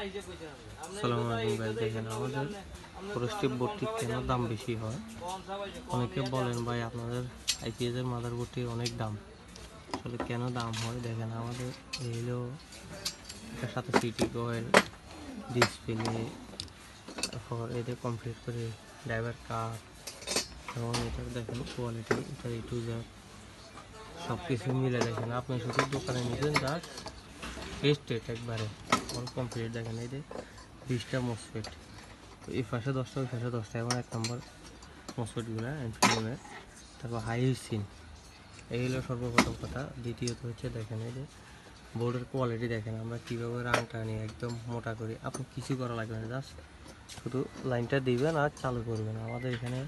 আসসালামু আলাইকুম ভাই, দেখেন আমাদের ফরেস্টিভ বোর্ডটির কেন দাম বেশি হয়। অনেকে বলেন ভাই আপনাদের আইপিএসের মাদারবোর্ডটির অনেক দাম, আসলে কেন দাম হয় দেখেন। আমাদের এলো এটার সাথে সিটি কয়েল, ডিসপ্লে, তারপর এদের কমপ্লিট করে ড্রাইভার কার এবং এটার দেখেন কোয়ালিটি, এটা A to Z সব কিছু মিলে দেখেন। আপনি শুধু দোকানে নিবেন জাস্ট টেস্টেড একবারে অল কমপ্লিট। দেখেন এই যে 20টা মসফেট, তো এই পাশে 10টা, ওই পাশে 10টা, এবং 1 নম্বর মসফেটগুলো এনফিনিমের। তারপর হাই সিন, এই হলো সর্বপ্রথম কথা। দ্বিতীয়ত হচ্ছে দেখেন এই যে বোর্ডের কোয়ালিটি দেখেন, আমরা কীভাবে রাংটা আনি একদম মোটা করি। আপনি কিছু করা লাগবে না, জাস্ট শুধু লাইনটা দিবেন আর চালু করবেন। আমাদের এখানে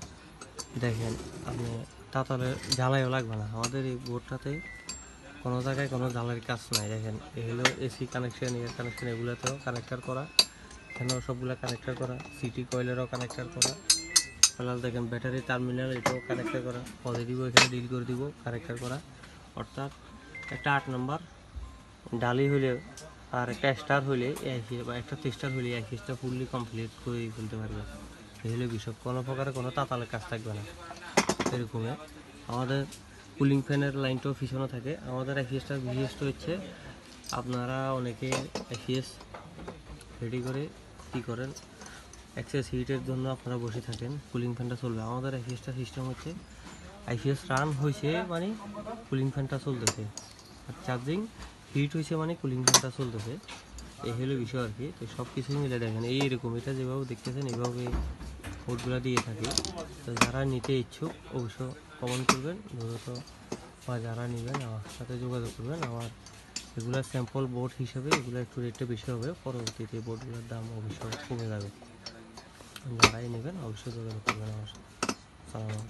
দেখেন আপনি তাতালে জ্বালাইও লাগবে না। আমাদের এই বোর্ডটাতে কোনো জায়গায় কোনো জ্বালার কাজ নাই। দেখেন এই হলো এসি কানেকশন, এয়ার কানেকশন, এগুলোতেও কানেক্টার করা, এখানেও সবগুলো কানেক্টার করা, সিটি কয়েলেরও কানেক্টার করা। ফেলাল দেখেন ব্যাটারি টার্মিনাল, এটাও কানেক্টার করা, পজিটিভ এখানে ডিল করে দিব, কানেক্টার করা। অর্থাৎ একটা 8 নম্বর ডালি হইলে আর একটা স্টার হইলে বা একটা স্টার হইলে একইটা ফুললি কমপ্লিট করে ফেলতে পারবে। এই হলে বিষয়, কোনো প্রকারে কোনো তাতালের কাজ থাকবে না। এরকমই আমাদের কুলিং ফ্যানের লাইনটাও পিছনে থাকে। আমাদের এফিএসটার বিশেষটা হচ্ছে আপনারা অনেকে এফিএস রেডি করে কী করেন, এক্সেস হিটের জন্য আপনারা বসে থাকেন, কুলিং ফ্যানটা চলবে। আমাদের এফিএসটার সিস্টেম হচ্ছে আইপিএস রান হয়েছে মানে কুলিং ফ্যানটা চলতেছে, আর চার্জিং হিট হয়েছে মানে কুলিং ফ্যানটা চলতেছে। এই হলো বিষয় আর কি। তো সব কিছু মিলে দেখেন এইরকম, এটা যেভাবে দেখতেছেন এইভাবে বোর্ডগুলো দিয়ে থাকে। তো যারা নিতে ইচ্ছুক অবশ্য কমেন্ট করবেন দ্রুত, বা যারা নেবেন আমার সাথে যোগাযোগ করবেন। আমার এগুলো স্যাম্পল বোর্ড হিসেবে এগুলো একটু রেটটা বেশি হবে, পরবর্তীতে বোর্ডগুলোর দাম অবশ্যই কমে যাবে। যারাই নেবেন অবশ্যই যোগাযোগ করবেন আমার সাথে। সালাম।